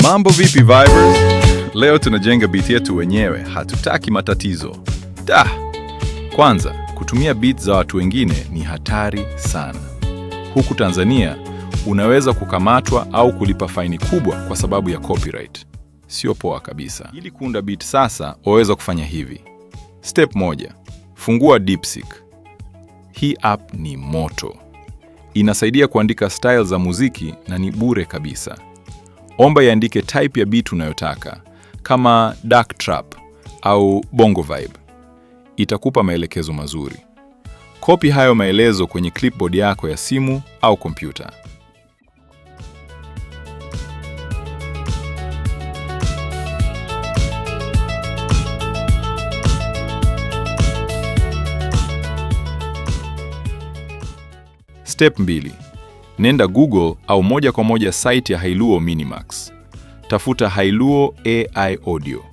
Mambo vipi vibers? Leo tunajenga beat yetu wenyewe, hatutaki matatizo. Kwanza, kutumia beat za watu wengine ni hatari sana. Huku Tanzania, unaweza kukamatwa au kulipa faini kubwa kwa sababu ya copyright. Sio poa kabisa. Ili kuunda beat sasa, waweza kufanya hivi. Step 1. Fungua DeepSeek. Hii app ni moto. Inasaidia kuandika style za muziki na ni bure kabisa. Omba iandike type ya beat unayotaka, kama dark trap au bongo vibe. Itakupa maelekezo mazuri. Copy hayo maelezo kwenye clipboard yako ya simu au kompyuta. Step 2. Nenda Google au moja kwa moja site ya Hailuo Minimax. Tafuta Hailuo AI Audio.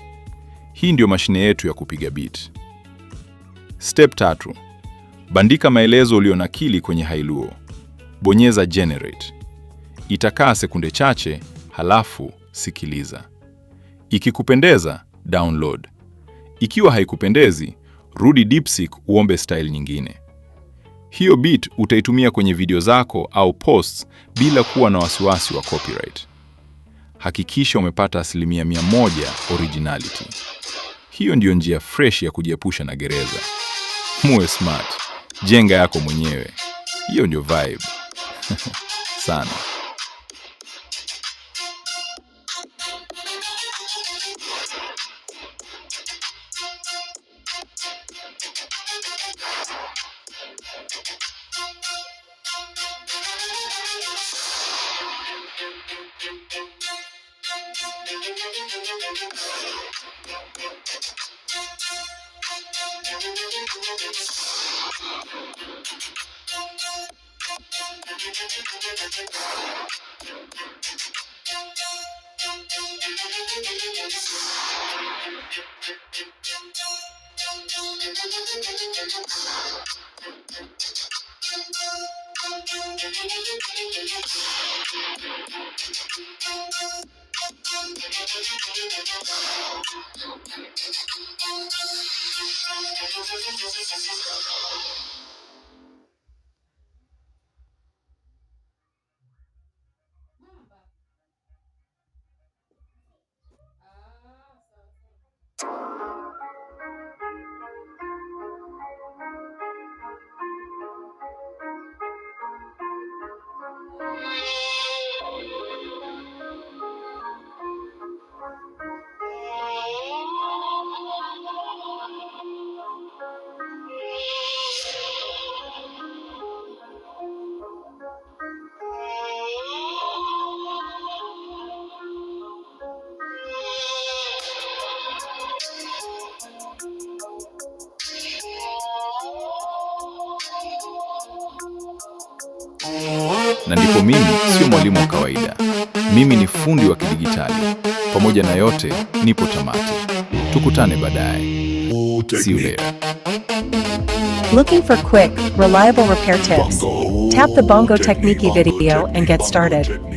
Hii ndio mashine yetu ya kupiga beat. Step 3. Bandika maelezo ulionakili kwenye Hailuo. Bonyeza generate. Itakaa sekunde chache, halafu sikiliza. Ikikupendeza, download. Ikiwa haikupendezi, rudi DeepSeek uombe style nyingine. Hiyo beat utaitumia kwenye video zako au posts bila kuwa na wasiwasi wa copyright. Hakikisha umepata 100% originality. Hiyo ndiyo njia fresh ya kujiepusha na gereza. Muwe smart. Jenga yako mwenyewe. Hiyo ndio vibe. Sana. Na ndipo mimi sio mwalimu wa kawaida. Mimi ni fundi wa kidigitali. Pamoja na yote, nipo tamati. Tukutane baadaye. See you later. Looking for quick, reliable repair tips? Tap the Bongo Technique video and get started.